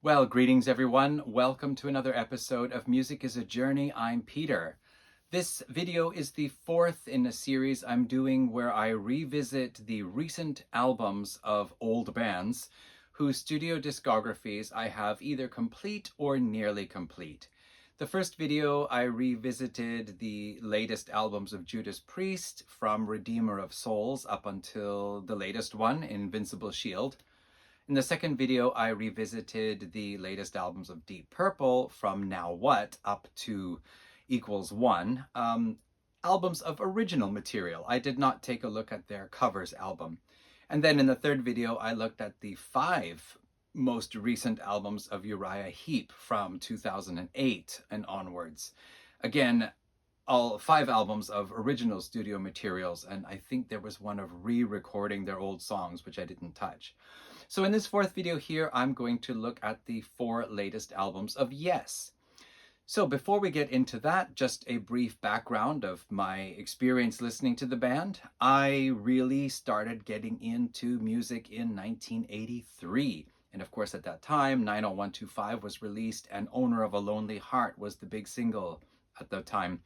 Well, greetings everyone. Welcome to another episode of Music is a Journey. I'm Peter. This video is the fourth in a series I'm doing where I revisit the recent albums of old bands whose studio discographies I have either complete or nearly complete. The first video, I revisited the latest albums of Judas Priest from Redeemer of Souls up until the latest one, Invincible Shield. In the second video, I revisited the latest albums of Deep Purple from Now What up to Equals One, albums of original material. I did not take a look at their covers album. And then in the third video, I looked at the 5 most recent albums of Uriah Heep from 2008 and onwards. Again, all 5 albums of original studio materials, and I think there was one of re-recording their old songs, which I didn't touch. So in this fourth video here, I'm going to look at the 4 latest albums of Yes. So before we get into that, just a brief background of my experience listening to the band. I really started getting into music in 1983. And of course, at that time, 90125 was released and Owner of a Lonely Heart was the big single at the time.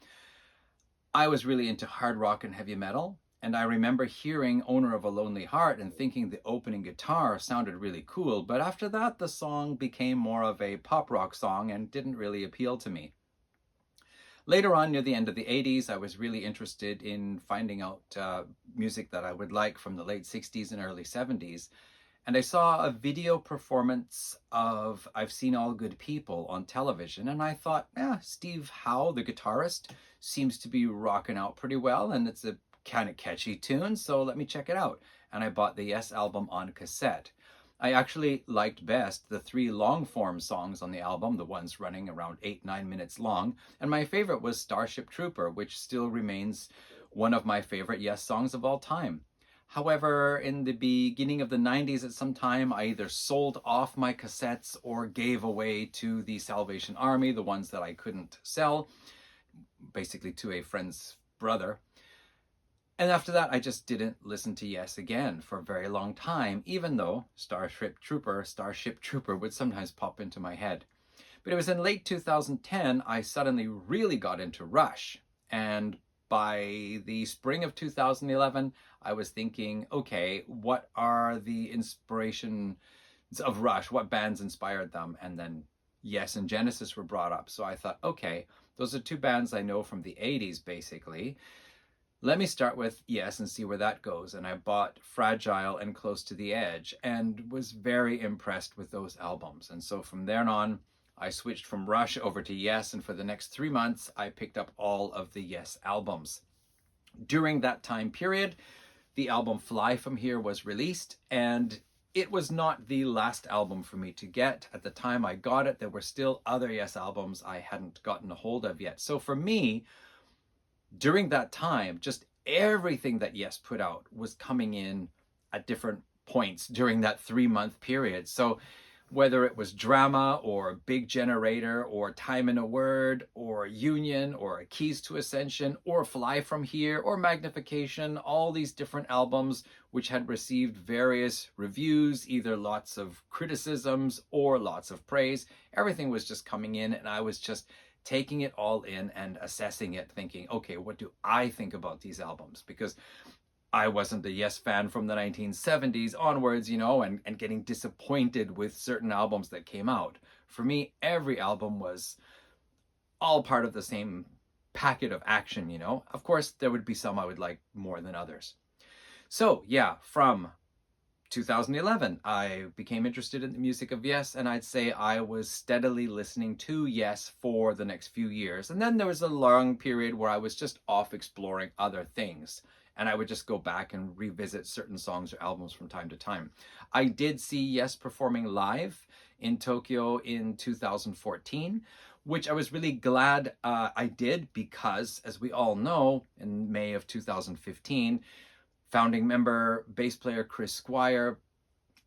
I was really into hard rock and heavy metal. And I remember hearing Owner of a Lonely Heart and thinking the opening guitar sounded really cool. But after that, the song became more of a pop rock song and didn't really appeal to me. Later on, near the end of the 80s, I was really interested in finding out music that I would like from the late 60s and early 70s. And I saw a video performance of I've Seen All Good People on television. And I thought, Steve Howe, the guitarist, seems to be rocking out pretty well. And it's a kind of catchy tune, so let me check it out. And I bought the Yes album on cassette. I actually liked best the 3 long form songs on the album, the ones running around 8-9 minutes long. And my favorite was Starship Trooper, which still remains one of my favorite Yes songs of all time. However, in the beginning of the 90s at some time, I either sold off my cassettes or gave away to the Salvation Army, the ones that I couldn't sell, basically to a friend's brother. And after that, I just didn't listen to Yes again for a very long time, even though Starship Trooper would sometimes pop into my head. But it was in late 2010, I suddenly really got into Rush. And by the spring of 2011, I was thinking, okay, what are the inspirations of Rush? What bands inspired them? And then Yes and Genesis were brought up. So I thought, okay, those are 2 bands I know from the 80s, basically. Let me start with Yes and see where that goes. And I bought Fragile and Close to the Edge and was very impressed with those albums. And so from there on, I switched from Rush over to Yes. And for the next 3 months, I picked up all of the Yes albums. During that time period, the album Fly From Here was released, and it was not the last album for me to get. At the time I got it, there were still other Yes albums I hadn't gotten a hold of yet. So for me, during that time, just everything that Yes put out was coming in at different points during that 3-month period. So whether it was Drama or Big Generator or Time in a Word or Union or Keys to Ascension or Fly From Here or Magnification, all these different albums which had received various reviews, either lots of criticisms or lots of praise, everything was just coming in, and I was just taking it all in and assessing it, thinking, okay, what do I think about these albums? Because I wasn't a Yes fan from the 1970s onwards, and getting disappointed with certain albums that came out. For me, every album was all part of the same packet of action, Of course, there would be some I would like more than others. So yeah, from 2011, I became interested in the music of Yes, and I'd say I was steadily listening to Yes for the next few years. And then there was a long period where I was just off exploring other things, and I would just go back and revisit certain songs or albums from time to time. I did see Yes performing live in Tokyo in 2014, which I was really glad I did because, as we all know, in May of 2015, founding member, bass player Chris Squire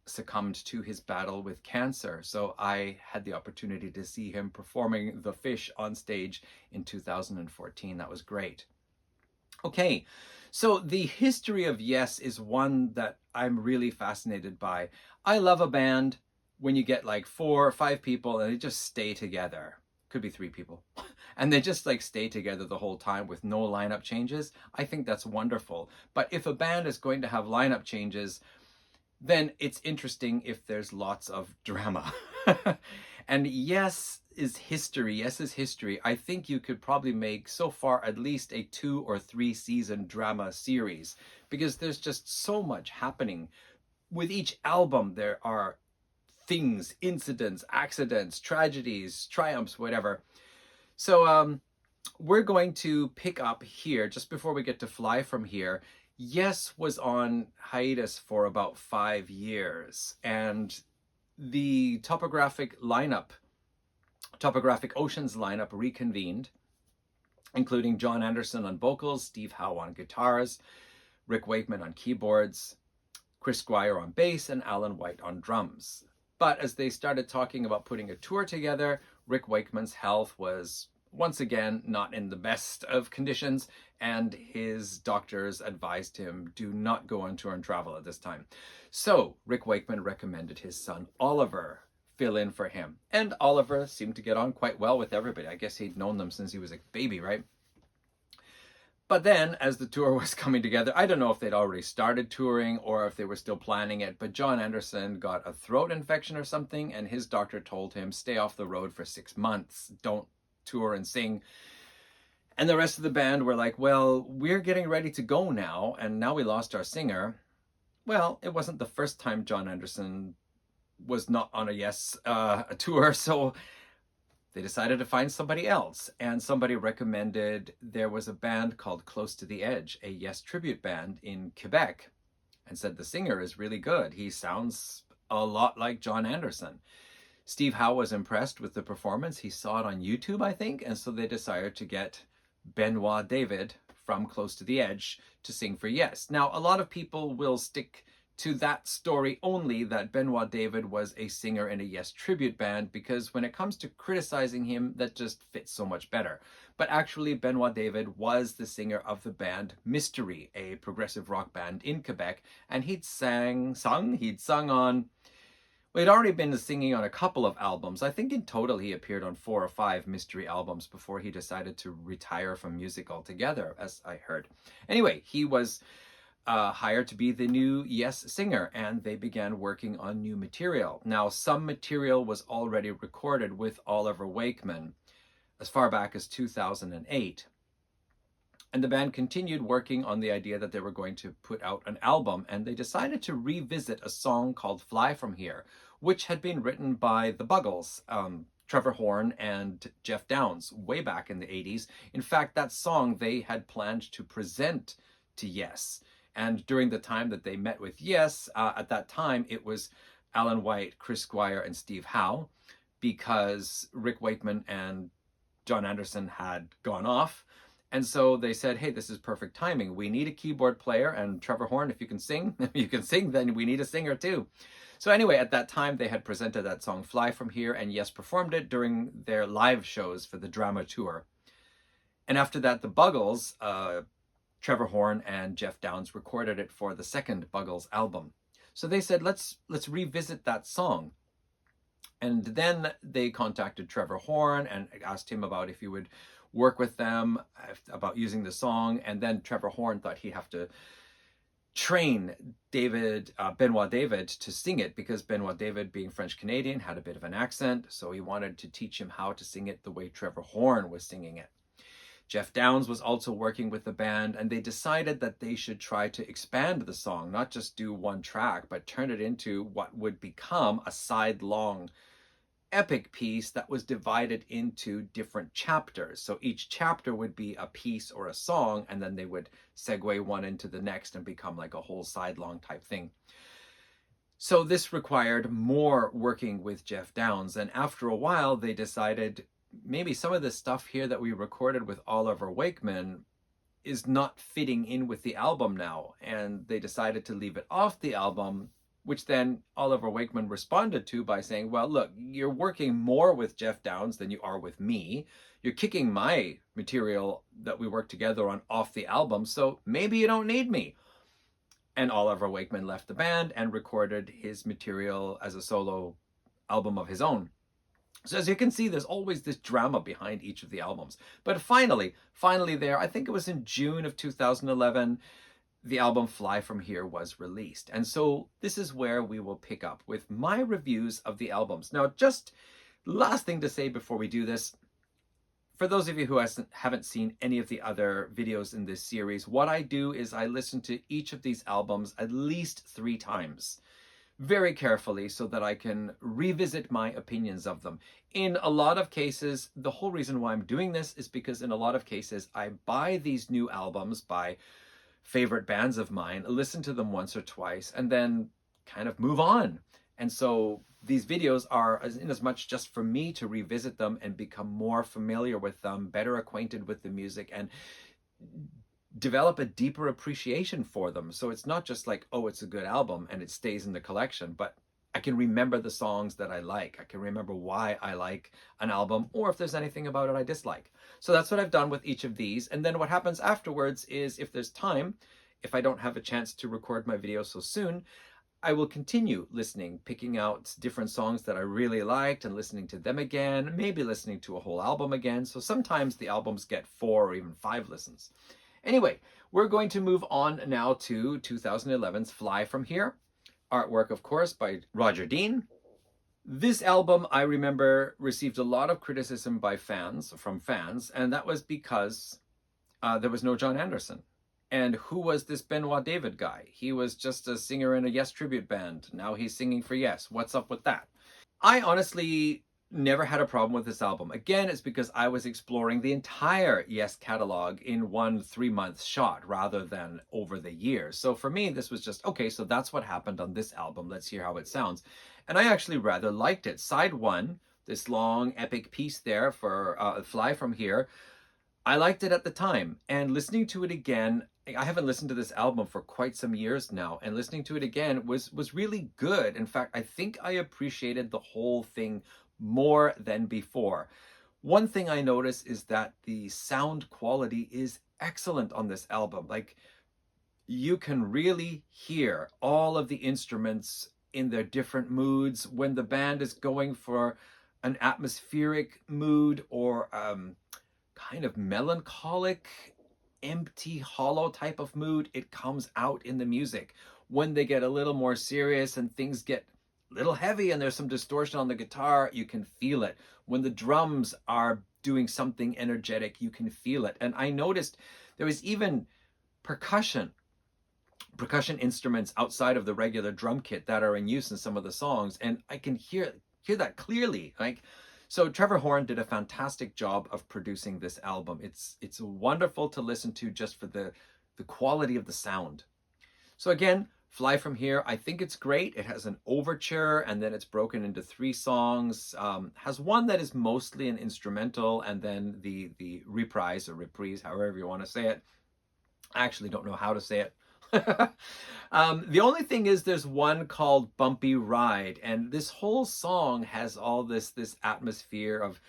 succumbed to his battle with cancer. So I had the opportunity to see him performing The Fish on stage in 2014. That was great. Okay, so the history of Yes is one that I'm really fascinated by. I love a band when you get like 4 or 5 people and they just stay together. Could be 3 people. And they just like stay together the whole time with no lineup changes. I think that's wonderful. But if a band is going to have lineup changes, then it's interesting if there's lots of drama. And yes is history. Yes is history. I think you could probably make so far at least a 2 or 3 season drama series, because there's just so much happening. With each album, there are things, incidents, accidents, tragedies, triumphs, whatever. So we're going to pick up here just before we get to Fly From Here. Yes was on hiatus for about 5 years, and the Topographic Oceans lineup reconvened, including John Anderson on vocals, Steve Howe on guitars, Rick Wakeman on keyboards, Chris Squire on bass, and Alan White on drums. But as they started talking about putting a tour together, Rick Wakeman's health was once again not in the best of conditions, and his doctors advised him, do not go on tour and travel at this time. So Rick Wakeman recommended his son Oliver fill in for him. And Oliver seemed to get on quite well with everybody. I guess he'd known them since he was a baby, right? But then, as the tour was coming together, I don't know if they'd already started touring or if they were still planning it, but John Anderson got a throat infection or something, and his doctor told him, stay off the road for 6 months. Don't tour and sing. And the rest of the band were like, well, we're getting ready to go now, and now we lost our singer. Well, it wasn't the first time John Anderson was not on a tour, so they decided to find somebody else, and somebody recommended there was a band called Close to the Edge, a Yes tribute band in Quebec, and said the singer is really good. He sounds a lot like John Anderson. Steve Howe was impressed with the performance. He saw it on YouTube, I think, and so they decided to get Benoit David from Close to the Edge to sing for Yes. Now, a lot of people will stick to that story only, that Benoit David was a singer in a Yes tribute band, because when it comes to criticizing him, that just fits so much better. But actually, Benoit David was the singer of the band Mystery, a progressive rock band in Quebec, and he'd sung on, well, he'd already been singing on a couple of albums. I think in total he appeared on 4 or 5 Mystery albums before he decided to retire from music altogether, as I heard. Anyway, he was hired to be the new Yes singer, and they began working on new material. Now, some material was already recorded with Oliver Wakeman as far back as 2008. And the band continued working on the idea that they were going to put out an album, and they decided to revisit a song called Fly From Here, which had been written by the Buggles, Trevor Horn and Jeff Downes, way back in the 80s. In fact, that song they had planned to present to Yes. And during the time that they met with Yes, at that time, it was Alan White, Chris Squire, and Steve Howe, because Rick Wakeman and John Anderson had gone off. And so they said, hey, this is perfect timing. We need a keyboard player, and Trevor Horn, if you can sing, then we need a singer too. So anyway, at that time, they had presented that song Fly From Here, and Yes performed it during their live shows for the drama tour. And after that, the Buggles, Trevor Horn and Jeff Downes, recorded it for the second Buggles album. So they said, let's revisit that song. And then they contacted Trevor Horn and asked him about if he would work with them about using the song. And then Trevor Horn thought he'd have to train Benoit David to sing it, because Benoit David, being French Canadian, had a bit of an accent. So he wanted to teach him how to sing it the way Trevor Horn was singing it. Jeff Downes was also working with the band, and they decided that they should try to expand the song, not just do one track, but turn it into what would become a side-long epic piece that was divided into different chapters. So each chapter would be a piece or a song, and then they would segue one into the next and become like a whole sidelong type thing. So this required more working with Jeff Downes, and after a while they decided maybe some of the stuff here that we recorded with Oliver Wakeman is not fitting in with the album now, and they decided to leave it off the album, which then Oliver Wakeman responded to by saying, well, look, you're working more with Jeff Downes than you are with me. You're kicking my material that we worked together on off the album, so maybe you don't need me. And Oliver Wakeman left the band and recorded his material as a solo album of his own. So as you can see, there's always this drama behind each of the albums. But finally there, I think it was in June of 2011, the album Fly From Here was released. And so this is where we will pick up with my reviews of the albums. Now, just last thing to say before we do this, for those of you who haven't seen any of the other videos in this series, what I do is I listen to each of these albums at least 3 times. Very carefully so that I can revisit my opinions of them. In a lot of cases, the whole reason why I'm doing this is because in a lot of cases, I buy these new albums by favorite bands of mine, listen to them once or twice, and then kind of move on. And so these videos are in as much just for me to revisit them and become more familiar with them, better acquainted with the music, and develop a deeper appreciation for them. So it's not just like, oh, it's a good album and it stays in the collection, but I can remember the songs that I like. I can remember why I like an album, or if there's anything about it I dislike. So that's what I've done with each of these. And then what happens afterwards is, if there's time, if I don't have a chance to record my video so soon, I will continue listening, picking out different songs that I really liked and listening to them again, maybe listening to a whole album again. So sometimes the albums get 4 or even 5 listens. Anyway, we're going to move on now to 2011's Fly From Here. Artwork, of course, by Roger Dean. This album, I remember, received a lot of criticism from fans, and that was because there was no John Anderson. And who was this Benoit David guy? He was just a singer in a Yes tribute band. Now he's singing for Yes. What's up with that? I honestly never had a problem with this album. Again, it's because I was exploring the entire Yes catalog in one 3-month shot rather than over the years. So for me, this was just, okay, so that's what happened on this album. Let's hear how it sounds. And I actually rather liked it. Side 1, this long epic piece there for Fly From Here, I liked it at the time. And listening to it again, I haven't listened to this album for quite some years now, and listening to it again was really good. In fact, I think I appreciated the whole thing more than before. One thing I notice is that the sound quality is excellent on this album. Like, you can really hear all of the instruments in their different moods when the band is going for an atmospheric mood or kind of melancholic, empty, hollow type of mood. It comes out in the music. When they get a little more serious and things get little heavy and there's some distortion on the guitar, you can feel it. When the drums are doing something energetic, you can feel it. And I noticed there was even percussion instruments outside of the regular drum kit that are in use in some of the songs, and I can hear that clearly. So Trevor Horn did a fantastic job of producing this album. It's wonderful to listen to just for the quality of the sound. So again, Fly From Here, I think it's great. It has an overture, and then it's broken into 3 songs. Has one that is mostly an instrumental, and then the reprise, however you want to say it. I actually don't know how to say it. The only thing is there's one called Bumpy Ride, and this whole song has all this atmosphere of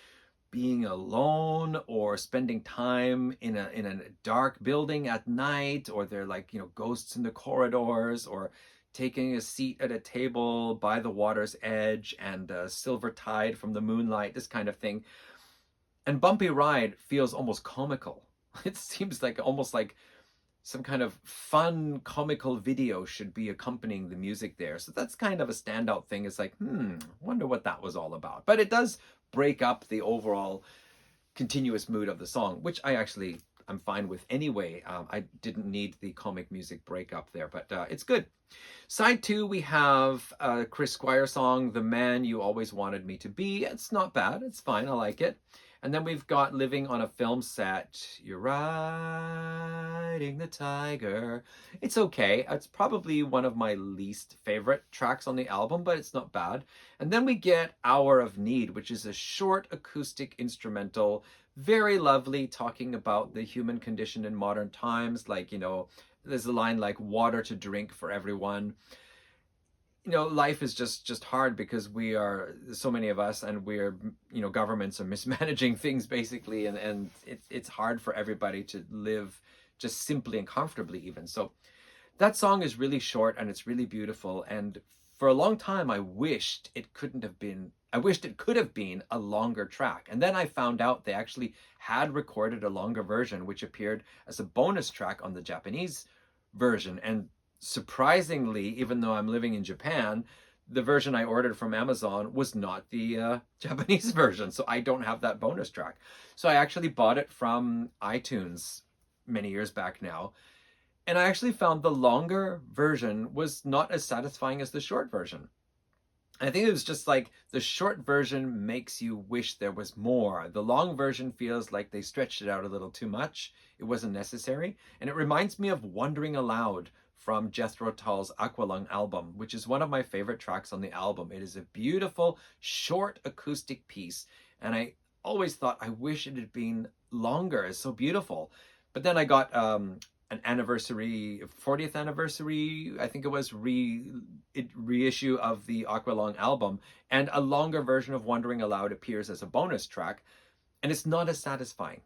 being alone or spending time in a dark building at night, or they're like, ghosts in the corridors, or taking a seat at a table by the water's edge and silver tide from the moonlight, this kind of thing. And Bumpy Ride feels almost comical. It seems like almost like some kind of fun comical video should be accompanying the music there. So that's kind of a standout thing. It's like, wonder what that was all about. But it does break up the overall continuous mood of the song, which I'm fine with anyway. I didn't need the comic music breakup there, but it's good. Side 2, we have a Chris Squire song, The Man You Always Wanted Me to Be. It's not bad. It's fine. I like it. And then we've got Living on a Film Set. You're riding the tiger. It's okay. It's probably one of my least favorite tracks on the album, but it's not bad. And then we get Hour of Need, which is a short acoustic instrumental, very lovely, talking about the human condition in modern times. Like, there's a line like, water to drink for everyone. Life is just hard because we are, so many of us, and we're, governments are mismanaging things basically, and it's hard for everybody to live just simply and comfortably even. So that song is really short and it's really beautiful. And for a long time, I wished it could have been a longer track. And then I found out they actually had recorded a longer version, which appeared as a bonus track on the Japanese version. And surprisingly, even though I'm living in Japan, the version I ordered from Amazon was not the Japanese version. So I don't have that bonus track. So I actually bought it from iTunes many years back now. And I actually found the longer version was not as satisfying as the short version. I think it was just like the short version makes you wish there was more. The long version feels like they stretched it out a little too much. It wasn't necessary. And it reminds me of Wondering Aloud from Jethro Tull's Aqualung album, which is one of my favorite tracks on the album. It is a beautiful, short acoustic piece. And I always thought, I wish it had been longer. It's so beautiful. But then I got an anniversary, 40th anniversary, I think it was, reissue of the Aqualung album, and a longer version of Wondering Aloud appears as a bonus track, and it's not as satisfying.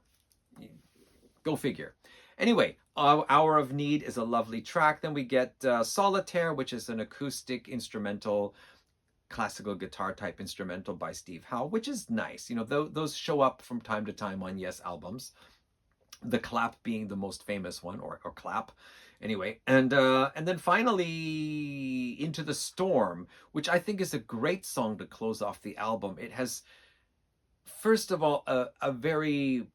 Go figure. Anyway, Hour of Need is a lovely track. Then we get Solitaire, which is an acoustic instrumental, classical guitar type instrumental by Steve Howe, which is nice. You know, those show up from time to time on Yes albums. The Clap being the most famous one, or Clap, anyway. And then finally, Into the Storm, which I think is a great song to close off the album. It has, first of all, a very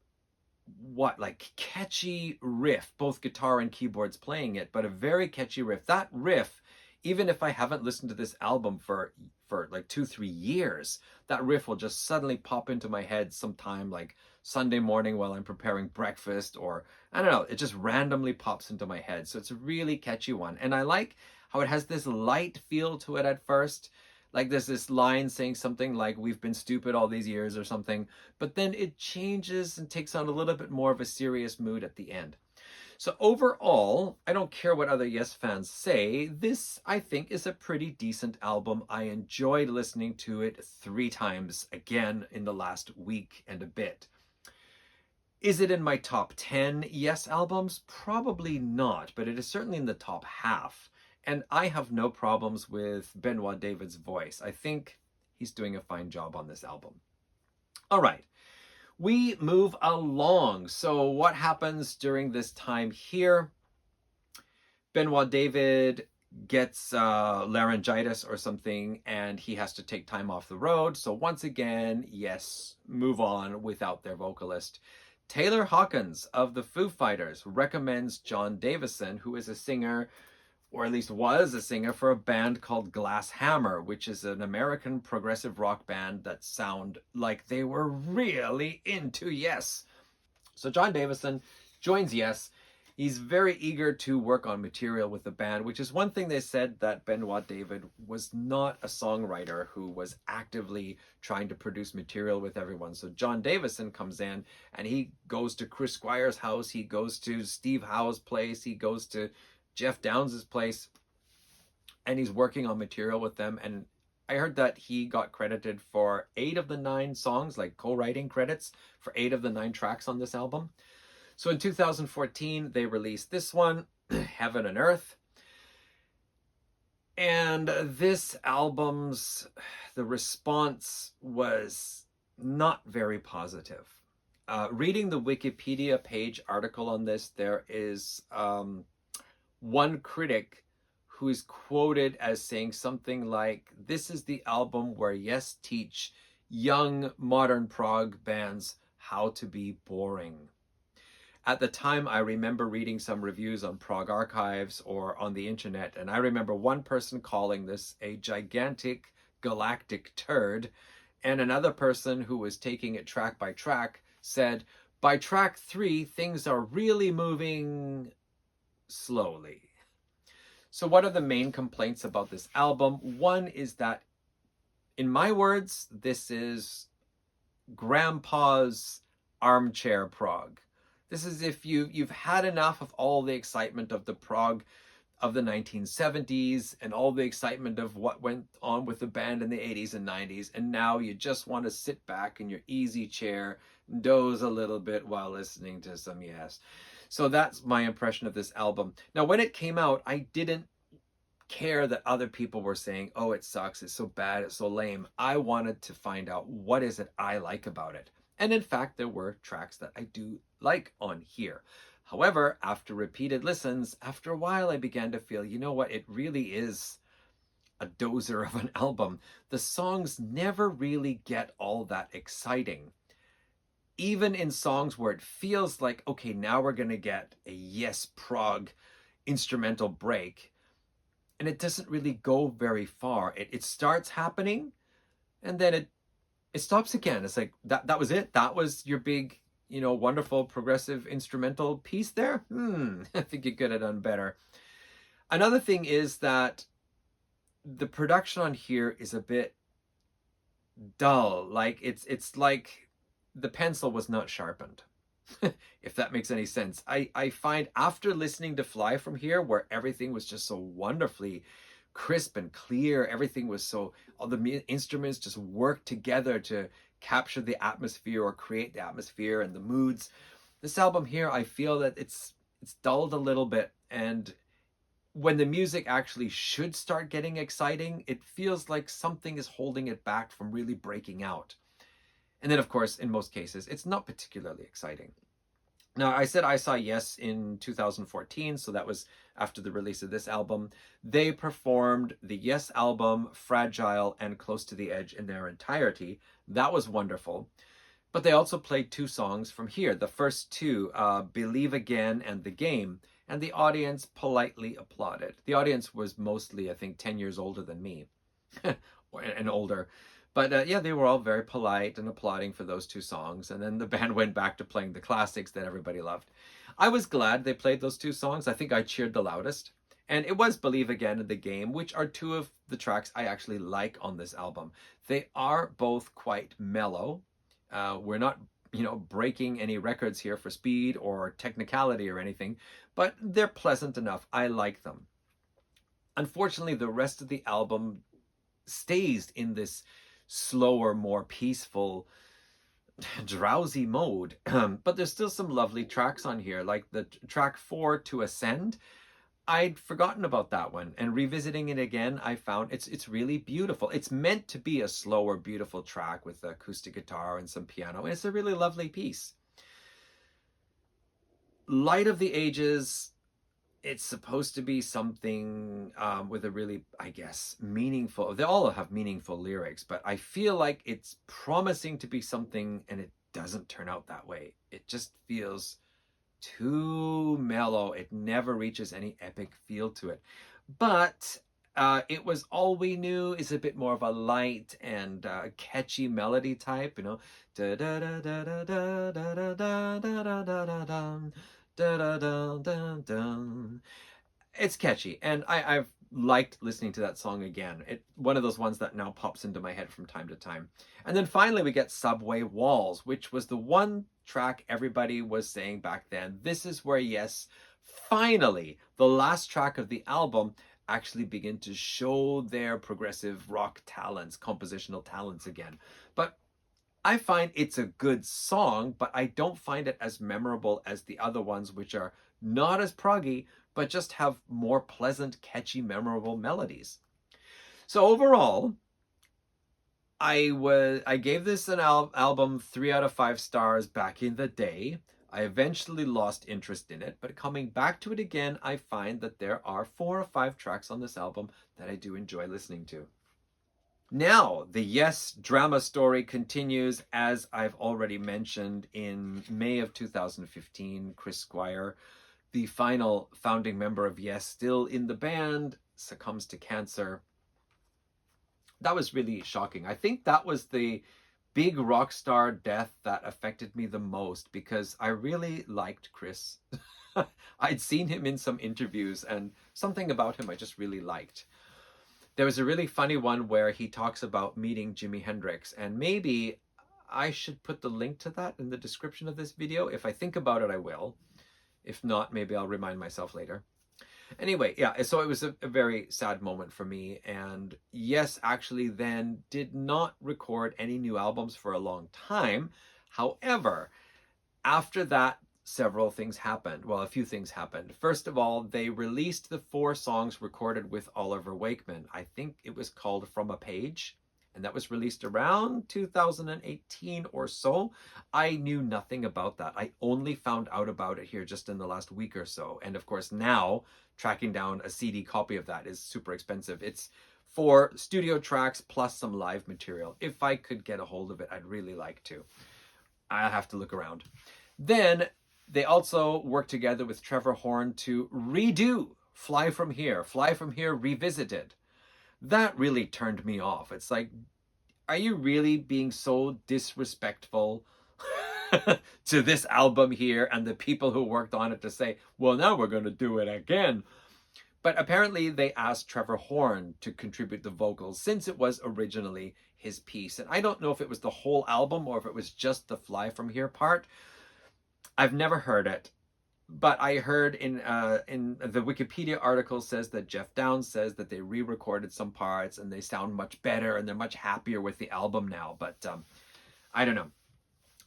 catchy riff, both guitar and keyboards playing it, but a very catchy riff. That riff, even if I haven't listened to this album for like 2-3 years, that riff will just suddenly pop into my head sometime like Sunday morning while I'm preparing breakfast, or I don't know, it just randomly pops into my head. So it's a really catchy one. And I like how it has this light feel to it at first. Like there's this line saying something like, "We've been stupid all these years," or something. But then it changes and takes on a little bit more of a serious mood at the end. So overall, I don't care what other Yes fans say, this, I think, is a pretty decent album. I enjoyed listening to it 3 times again in the last week and a bit. Is it in my top 10 Yes albums? Probably not, but it is certainly in the top half. And I have no problems with Benoit David's voice. I think he's doing a fine job on this album. All right. We move along. So what happens during this time here? Benoit David gets laryngitis or something, and he has to take time off the road. So once again, Yes, move on without their vocalist. Taylor Hawkins of the Foo Fighters recommends John Davison, who is a singer, or at least was a singer, for a band called Glass Hammer, which is an American progressive rock band that sound like they were really into Yes. So John Davison joins Yes. He's very eager to work on material with the band, which is one thing they said, that Benoit David was not a songwriter who was actively trying to produce material with everyone. So John Davison comes in and he goes to Chris Squire's house. He goes to Steve Howe's place. He goes to Jeff Downes' place, and he's working on material with them. And I heard that he got credited for 8 of the 9 songs, like co-writing credits for 8 of the 9 tracks on this album. So in 2014, they released this one, Heaven and Earth. And this album's, the response was not very positive. Reading the Wikipedia page article on this, there is one critic who is quoted as saying something like, "This is the album where Yes teach young modern prog bands how to be boring." At the time, I remember reading some reviews on Prog Archives or on the internet, and I remember one person calling this a gigantic galactic turd, and another person who was taking it track by track said, "By track 3, things are really moving slowly." So what are the main complaints about this album? One is that, in my words, this is grandpa's armchair prog. This is if you've had enough of all the excitement of the prog of the 1970s and all the excitement of what went on with the band in the 80s and 90s, and now you just want to sit back in your easy chair, doze a little bit while listening to some Yes. So that's my impression of this album. Now, when it came out, I didn't care that other people were saying, oh, it sucks, it's so bad, it's so lame. I wanted to find out what is it I like about it. And in fact, there were tracks that I do like on here. However, after repeated listens, after a while, I began to feel, you know what, it really is a dozer of an album. The songs never really get all that exciting. Even in songs where it feels like, okay, now we're going to get a yes prog instrumental break, and it doesn't really go very far. It starts happening, and then it stops again. It's like, that was it? That was your big, wonderful progressive instrumental piece there? I think you could have done better. Another thing is that the production on here is a bit dull. Like it's like the pencil was not sharpened. If that makes any sense. I find after listening to Fly From Here, where everything was just so wonderfully crisp and clear, everything was so, all the instruments just worked together to capture the atmosphere or create the atmosphere and the moods. This album here, I feel that it's dulled a little bit, and when the music actually should start getting exciting, it feels like something is holding it back from really breaking out. And then, of course, in most cases, it's not particularly exciting. Now, I said I saw Yes in 2014, so that was after the release of this album. They performed the Yes album, Fragile and Close to the Edge in their entirety. That was wonderful. But they also played two songs from here. The first two, Believe Again and The Game, and the audience politely applauded. The audience was mostly, I think, 10 years older than me, and older. But yeah, they were all very polite and applauding for those two songs. And then the band went back to playing the classics that everybody loved. I was glad they played those two songs. I think I cheered the loudest. And it was Believe Again and The Game, which are two of the tracks I actually like on this album. They are both quite mellow. We're not, breaking any records here for speed or technicality or anything, but they're pleasant enough. I like them. Unfortunately, the rest of the album stays in this slower, more peaceful, drowsy mode. But there's still some lovely tracks on here, like the track 4, To Ascend. I'd forgotten about that one, and revisiting it again, I found it's really beautiful. It's meant to be a slower, beautiful track with acoustic guitar and some piano, and it's a really lovely piece. Light of the Ages, it's supposed to be something with a really, I guess, meaningful, they all have meaningful lyrics, but I feel like it's promising to be something, and it doesn't turn out that way. It just feels too mellow. It never reaches any epic feel to it. But It Was All We Knew is a bit more of a light and catchy melody type, Da da da da da da da da da da da da da da da. It's catchy, and I've liked listening to that song again. One of those ones that now pops into my head from time to time. And then finally we get Subway Walls, which was the one track everybody was saying back then, this is where Yes, finally, the last track of the album, actually begin to show their progressive rock talents, compositional talents again. But I find it's a good song, but I don't find it as memorable as the other ones, which are not as proggy, but just have more pleasant, catchy, memorable melodies. So overall, I gave this an album 3 out of 5 stars back in the day. I eventually lost interest in it, but coming back to it again, I find that there are 4 or 5 tracks on this album that I do enjoy listening to. Now, the Yes drama story continues. As I've already mentioned, in May of 2015, Chris Squire, the final founding member of Yes, still in the band, succumbs to cancer. That was really shocking. I think that was the big rock star death that affected me the most, because I really liked Chris. I'd seen him in some interviews, and something about him I just really liked. There was a really funny one where he talks about meeting Jimi Hendrix, and maybe I should put the link to that in the description of this video. If I think about it, I will. If not, maybe I'll remind myself later. Anyway, yeah, so it was a very sad moment for me. And Yes actually then did not record any new albums for a long time. However, after that several things happened. Well, a few things happened. First of all, they released the 4 songs recorded with Oliver Wakeman. I think it was called From a Page, and that was released around 2018 or so. I knew nothing about that. I only found out about it here just in the last week or so. And of course, now tracking down a CD copy of that is super expensive. It's 4 studio tracks plus some live material. If I could get a hold of it, I'd really like to. I'll have to look around. Then they also worked together with Trevor Horn to redo Fly From Here Revisited. That really turned me off. It's like, are you really being so disrespectful to this album here and the people who worked on it to say, well, now we're going to do it again? But apparently they asked Trevor Horn to contribute the vocals since it was originally his piece. And I don't know if it was the whole album or if it was just the Fly From Here part. I've never heard it. But I heard in the Wikipedia article says that Jeff Downes says that they re-recorded some parts and they sound much better and they're much happier with the album now. But I don't know.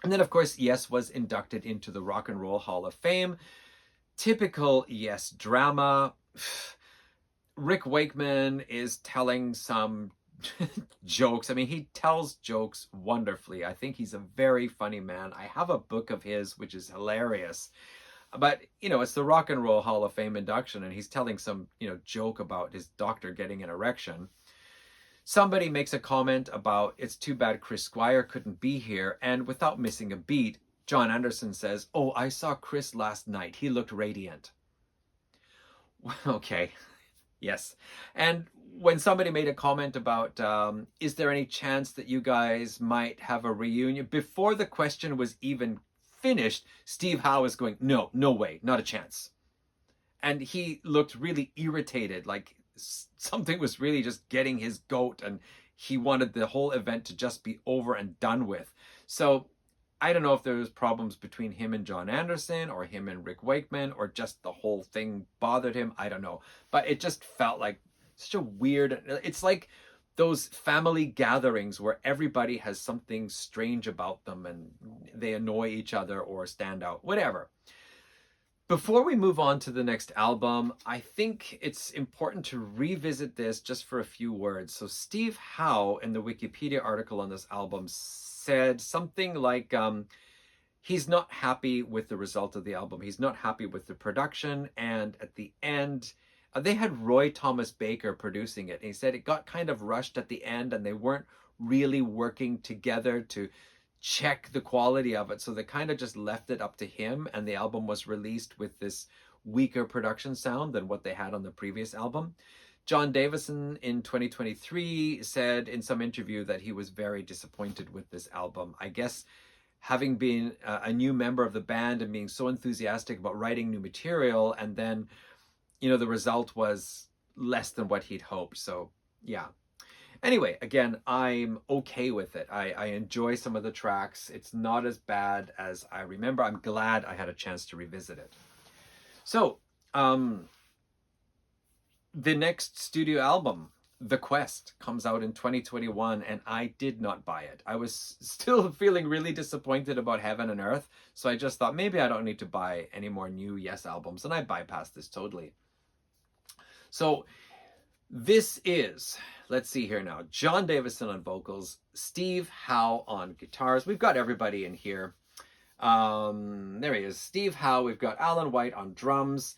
And then, of course, Yes was inducted into the Rock and Roll Hall of Fame. Typical Yes drama. Rick Wakeman is telling some jokes. I mean, he tells jokes wonderfully. I think he's a very funny man. I have a book of his, which is hilarious. But, you know, it's the Rock and Roll Hall of Fame induction, and he's telling some, you know, joke about his doctor getting an erection. Somebody makes a comment about, it's too bad Chris Squire couldn't be here, and without missing a beat, John Anderson says, oh, I saw Chris last night. He looked radiant. Okay, yes. And when somebody made a comment about, is there any chance that you guys might have a reunion? Before the question was even finished, Steve Howe was going, no way, not a chance. And he looked really irritated, like something was really just getting his goat and he wanted the whole event to just be over and done with. So I don't know if there was problems between him and John Anderson or him and Rick Wakeman or just the whole thing bothered him. I don't know. But it just felt like such a weird, it's like those family gatherings where everybody has something strange about them and they annoy each other or stand out, whatever. Before we move on to the next album, I think it's important to revisit this just for a few words. So Steve Howe in the Wikipedia article on this album said something like he's not happy with the result of the album. He's not happy with the production. And at the end, they had Roy Thomas Baker producing it. And he said it got kind of rushed at the end and they weren't really working together to check the quality of it. So they kind of just left it up to him. And the album was released with this weaker production sound than what they had on the previous album. John Davison in 2023 said in some interview that he was very disappointed with this album. I guess having been a new member of the band and being so enthusiastic about writing new material, and then, you know, the result was less than what he'd hoped. So, yeah. Anyway, again, I'm okay with it. I enjoy some of the tracks. It's not as bad as I remember. I'm glad I had a chance to revisit it. So, the next studio album, The Quest, comes out in 2021, and I did not buy it. I was still feeling really disappointed about Heaven and Earth, so I just thought maybe I don't need to buy any more new Yes albums, and I bypassed this totally. So this is, let's see here now, John Davison on vocals, Steve Howe on guitars. We've got everybody in here. There he is, Steve Howe. We've got Alan White on drums,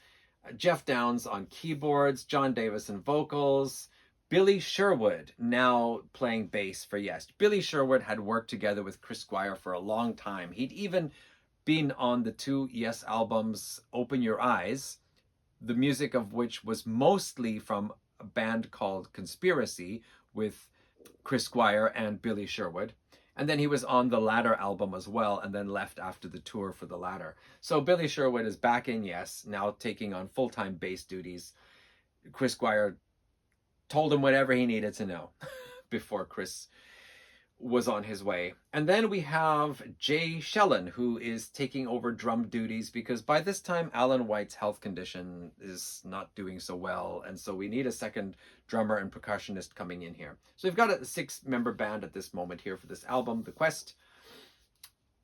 Jeff Downes on keyboards, John Davison vocals, Billy Sherwood now playing bass for Yes. Billy Sherwood had worked together with Chris Squire for a long time. He'd even been on the 2 Yes albums, Open Your Eyes, the music of which was mostly from a band called Conspiracy with Chris Squire and Billy Sherwood. And then he was on the latter album as well, and then left after the tour for the latter. So Billy Sherwood is back in Yes, now taking on full-time bass duties. Chris Squire told him whatever he needed to know before Chris was on his way. And then we have Jay Shellen, who is taking over drum duties because by this time Alan White's health condition is not doing so well, and so we need a second drummer and percussionist coming in here. So we've got a 6-member band at this moment here for this album, The Quest.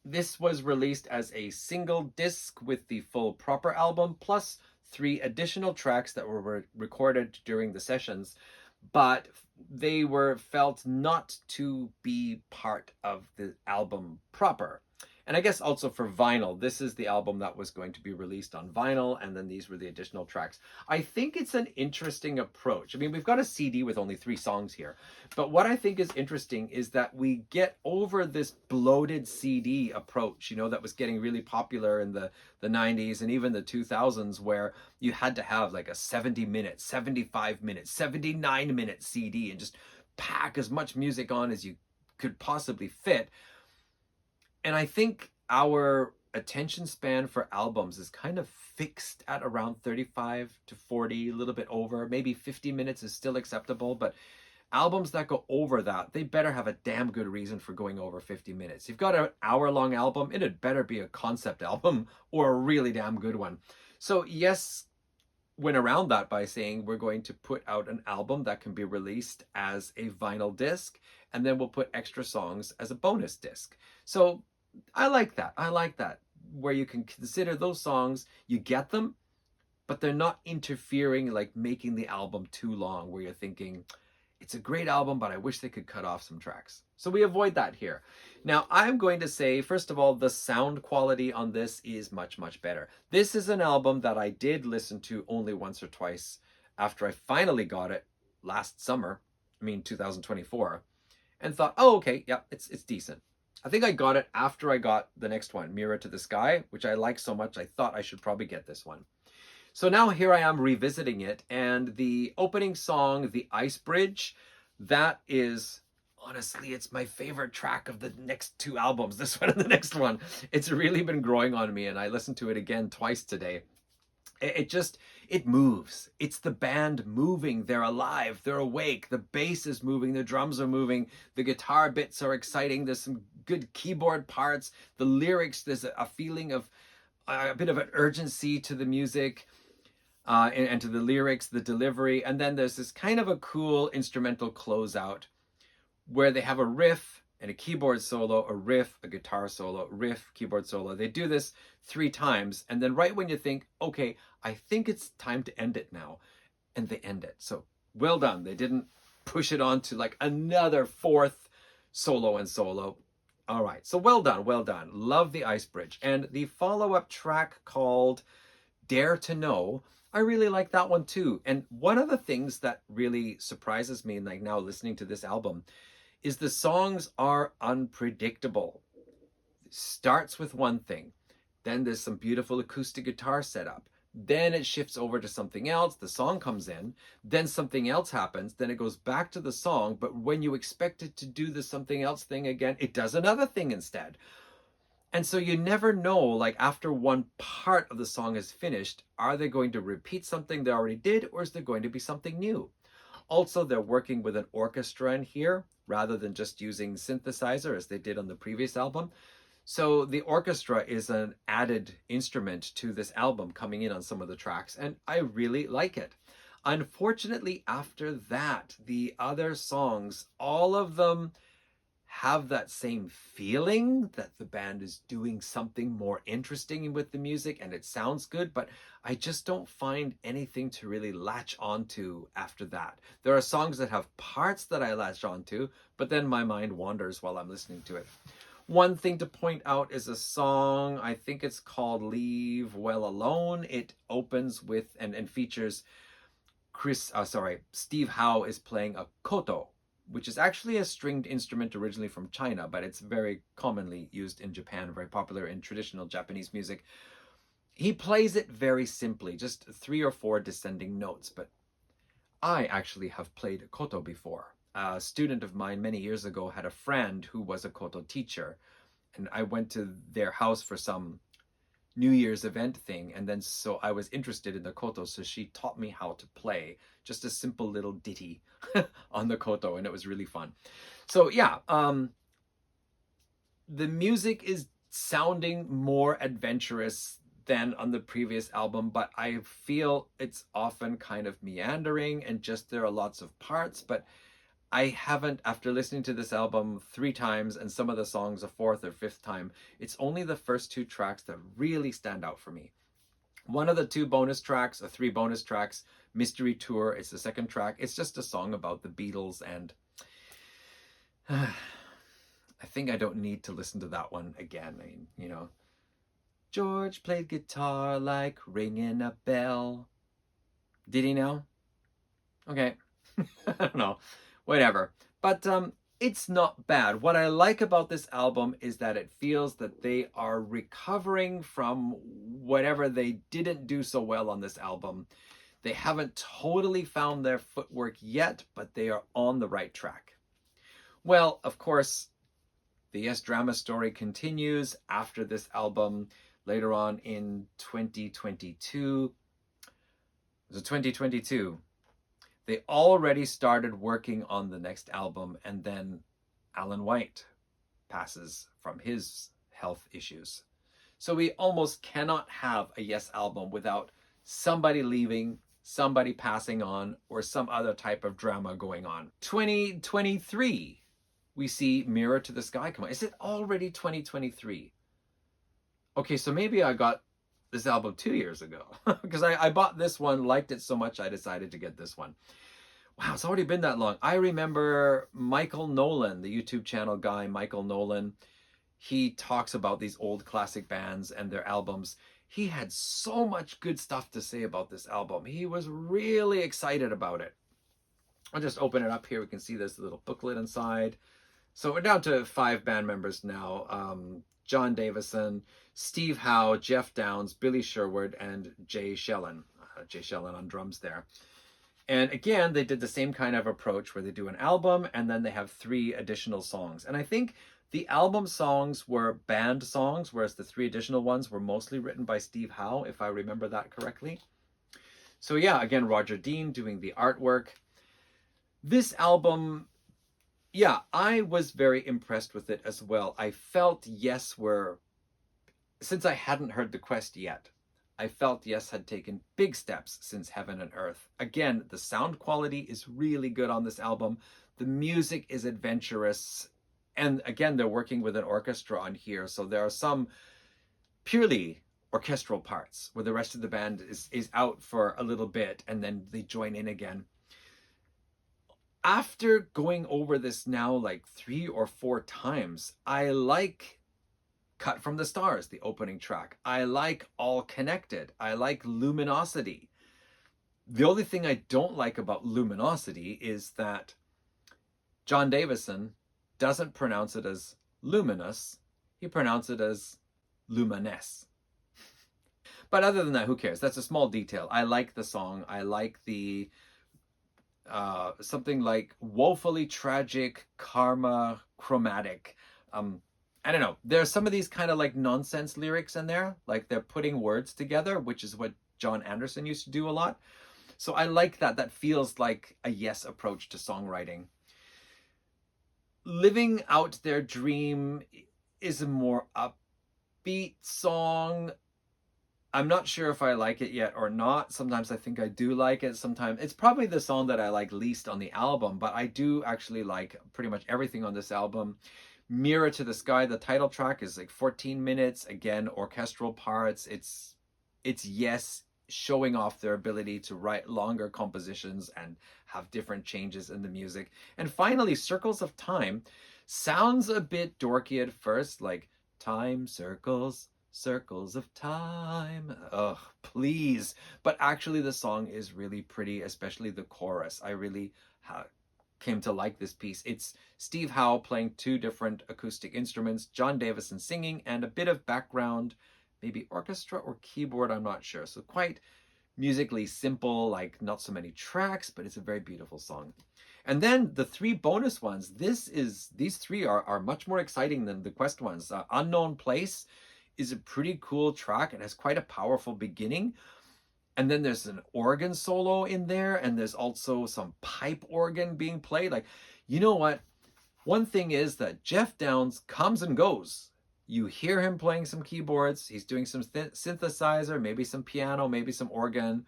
This was released as a single disc with the full proper album, plus 3 additional tracks that were recorded during the sessions, but they were felt not to be part of the album proper. And I guess also for vinyl, this is the album that was going to be released on vinyl, and then these were the additional tracks. I think it's an interesting approach. I mean, we've got a CD with only 3 songs here, but what I think is interesting is that we get over this bloated CD approach, you know, that was getting really popular in the 90s and even the 2000s, where you had to have like a 70-minute, 75-minute, 79-minute CD and just pack as much music on as you could possibly fit. And I think our attention span for albums is kind of fixed at around 35 to 40, a little bit over. Maybe 50 minutes is still acceptable, but albums that go over that, they better have a damn good reason for going over 50 minutes. You've got an hour-long album, it had better be a concept album or a really damn good one. So yes, went around that by saying we're going to put out an album that can be released as a vinyl disc, and then we'll put extra songs as a bonus disc. So I like that. I like that, where you can consider those songs, you get them, but they're not interfering, like making the album too long, where you're thinking, it's a great album, but I wish they could cut off some tracks. So we avoid that here. Now, I'm going to say, first of all, the sound quality on this is much, much better. This is an album that I did listen to only once or twice after I finally got it last summer, 2024, and thought, oh, okay, yeah, it's decent. I think I got it after I got the next one, Mirror to the Sky, which I like so much, I thought I should probably get this one. So now here I am revisiting it, and the opening song, The Ice Bridge, that is, honestly, it's my favorite track of the next 2 albums, this one and the next one. It's really been growing on me, and I listened to it again twice today. It moves. It's the band moving. They're alive. They're awake. The bass is moving. The drums are moving. The guitar bits are exciting. There's some good keyboard parts. The lyrics, there's a feeling of a bit of an urgency to the music and to the lyrics, the delivery. And then there's this kind of a cool instrumental closeout where they have a riff and a keyboard solo, a riff, a guitar solo, riff, keyboard solo. They do this 3 times. And then right when you think, okay, I think it's time to end it now, and they end it. So well done. They didn't push it on to like another 4th solo and solo. All right. So well done. Well done. Love The Ice Bridge. And the follow-up track called Dare to Know, I really like that one too. And one of the things that really surprises me, like now listening to this album, is the songs are unpredictable. It starts with one thing, then there's some beautiful acoustic guitar setup, then it shifts over to something else, the song comes in, then something else happens, then it goes back to the song, but when you expect it to do the something else thing again, it does another thing instead. And so you never know, like after one part of the song is finished, are they going to repeat something they already did, or is there going to be something new? Also, they're working with an orchestra in here rather than just using synthesizer as they did on the previous album. So the orchestra is an added instrument to this album coming in on some of the tracks, and I really like it. Unfortunately, after that, the other songs, all of them have that same feeling that the band is doing something more interesting with the music and it sounds good, but I just don't find anything to really latch onto after that. There are songs that have parts that I latch onto, but then my mind wanders while I'm listening to it. One thing to point out is a song, I think it's called Leave Well Alone. It opens with and features Steve Howe is playing a koto, which is actually a stringed instrument originally from China, but it's very commonly used in Japan, very popular in traditional Japanese music. He plays it very simply, just 3 or 4 descending notes, but I actually have played koto before. A student of mine many years ago had a friend who was a koto teacher, and I went to their house for some New Year's event thing, and then so I was interested in the koto, so she taught me how to play just a simple little ditty on the koto, and it was really fun. So yeah, the music is sounding more adventurous than on the previous album, but I feel it's often kind of meandering and just there are lots of parts, but I haven't, after listening to this album 3 times and some of the songs a 4th or 5th time, it's only the first 2 tracks that really stand out for me. One of the 2 bonus tracks, or 3 bonus tracks, Mystery Tour, it's the 2nd track. It's just a song about the Beatles, and I think I don't need to listen to that one again. I mean, you know, George played guitar like ringing a bell. Did he know? Okay. I don't know. Whatever. But it's not bad. What I like about this album is that it feels that they are recovering from whatever they didn't do so well on this album. They haven't totally found their footwork yet, but they are on the right track. Well, of course, the Yes Drama story continues after this album. Later on in 2022, it was 2022, they already started working on the next album, and then Alan White passes from his health issues. So we almost cannot have a Yes album without somebody leaving, somebody passing on, or some other type of drama going on. 2023, we see Mirror to the Sky come on. Is it already 2023? Okay, so maybe I got this album 2 years ago because I bought this one, liked it so much, I decided to get this one. Wow, it's already been that long. I remember Michael Nolan, the YouTube channel guy, Michael Nolan. He talks about these old classic bands and their albums. He had so much good stuff to say about this album. He was really excited about it. I'll just open it up here. We can see there's a little booklet inside. So we're down to 5 band members now. John Davison, Steve Howe, Jeff Downes, Billy Sherwood, and Jay Shellen. Jay Shellen on drums there. And again, they did the same kind of approach where they do an album and then they have 3 additional songs. And I think the album songs were band songs, whereas the 3 additional ones were mostly written by Steve Howe, if I remember that correctly. So yeah, again, Roger Dean doing the artwork. This album, yeah, I was very impressed with it as well. I felt Yes were, since I hadn't heard The Quest yet, I felt Yes had taken big steps since Heaven and Earth. Again, the sound quality is really good on this album. The music is adventurous. And again, they're working with an orchestra on here. So there are some purely orchestral parts where the rest of the band is out for a little bit and then they join in again. After going over this now like 3 or 4 times, I like Cut from the Stars, the opening track. I like All Connected. I like Luminosity. The only thing I don't like about Luminosity is that John Davison doesn't pronounce it as luminous. He pronounces it as luminous. But other than that, who cares? That's a small detail. I like the song. I like the something like woefully tragic, karma, chromatic. I don't know. There's some of these kind of like nonsense lyrics in there. Like they're putting words together, which is what John Anderson used to do a lot. So I like that. That feels like a Yes approach to songwriting. Living Out Their Dream is a more upbeat song. I'm not sure if I like it yet or not. Sometimes I think I do like it. Sometimes it's probably the song that I like least on the album, but I do actually like pretty much everything on this album. Mirror to the Sky, the title track, is like 14 minutes. Again, orchestral parts. It's Yes showing off their ability to write longer compositions and have different changes in the music. And finally, Circles of Time sounds a bit dorky at first, like time circles, circles of time. Ugh, please. But actually the song is really pretty, especially the chorus. I really came to like this piece. It's Steve Howe playing 2 different acoustic instruments, John Davison singing, and a bit of background, maybe orchestra or keyboard, I'm not sure. So quite musically simple, like not so many tracks, but it's a very beautiful song. And then the 3 bonus ones, these 3 are much more exciting than the Quest ones. Unknown Place is a pretty cool track. It has quite a powerful beginning. And then there's an organ solo in there, and there's also some pipe organ being played. Like, you know what? One thing is that Jeff Downes comes and goes. You hear him playing some keyboards. He's doing some synthesizer, maybe some piano, maybe some organ.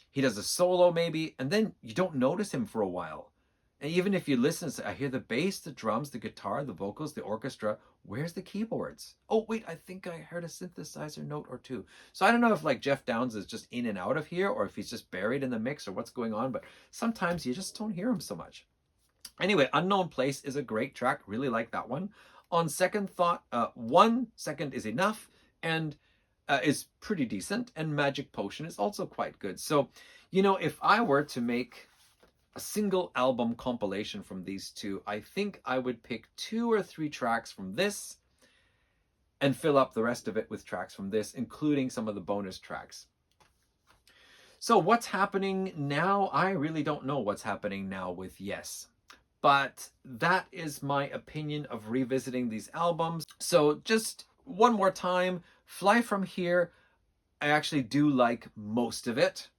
He does a solo maybe, and then you don't notice him for a while. And even if you listen, I hear the bass, the drums, the guitar, the vocals, the orchestra. Where's the keyboards? Oh, wait, I think I heard a synthesizer note or two. So I don't know if like Jeff Downes is just in and out of here, or if he's just buried in the mix, or what's going on, but sometimes you just don't hear him so much. Anyway, Unknown Place is a great track. Really like that one. On second thought, 1 second is enough and is pretty decent. And Magic Potion is also quite good. So, you know, if I were to make a single album compilation from these two, I think I would pick 2 or 3 tracks from this and fill up the rest of it with tracks from this, including some of the bonus tracks. So what's happening now? I really don't know what's happening now with Yes. But that is my opinion of revisiting these albums. So just one more time, Fly From Here, I actually do like most of it.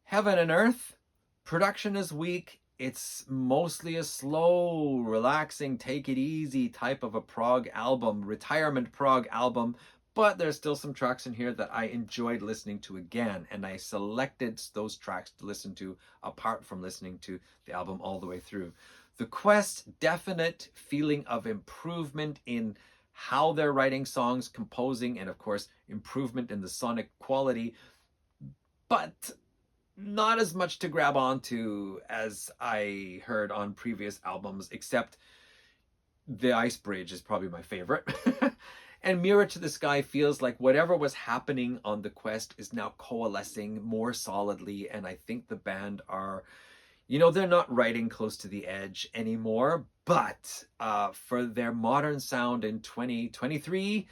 Heaven and Earth, production is weak. It's mostly a slow, relaxing, take it easy type of a prog album, retirement prog album. But there's still some tracks in here that I enjoyed listening to again. And I selected those tracks to listen to apart from listening to the album all the way through. The Quest, definite feeling of improvement in how they're writing songs, composing, and of course, improvement in the sonic quality. But not as much to grab onto as I heard on previous albums, except The Ice Bridge is probably my favorite. And Mirror to the Sky feels like whatever was happening on The Quest is now coalescing more solidly. And I think the band are, you know, they're not writing close to the edge anymore. But for their modern sound in 2023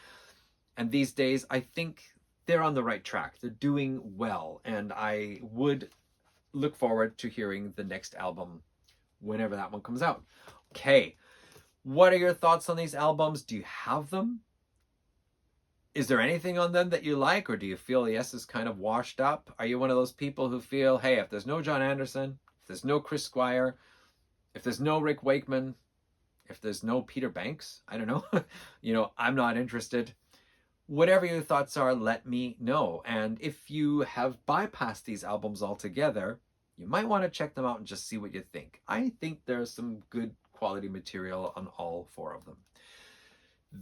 and these days, I think they're on the right track. They're doing well. And I would look forward to hearing the next album whenever that one comes out. Okay. What are your thoughts on these albums? Do you have them? Is there anything on them that you like, or do you feel Yes is kind of washed up? Are you one of those people who feel, hey, if there's no John Anderson, if there's no Chris Squire, if there's no Rick Wakeman, if there's no Peter Banks, I don't know, you know, I'm not interested. Whatever your thoughts are, let me know. And if you have bypassed these albums altogether, you might want to check them out and just see what you think. I think there's some good quality material on all 4 of them.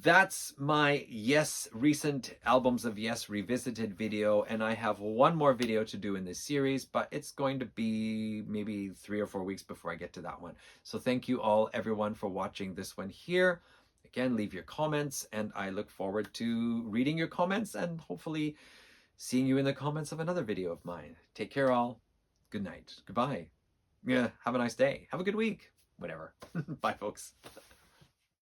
That's my Yes recent albums of Yes revisited video, and I have one more video to do in this series, but it's going to be maybe 3 or 4 weeks before I get to that one. So thank you all, everyone, for watching this one here. Again, leave your comments, and I look forward to reading your comments and hopefully seeing you in the comments of another video of mine. Take care, all. Good night. Goodbye. Yeah, have a nice day. Have a good week. Whatever. Bye, folks.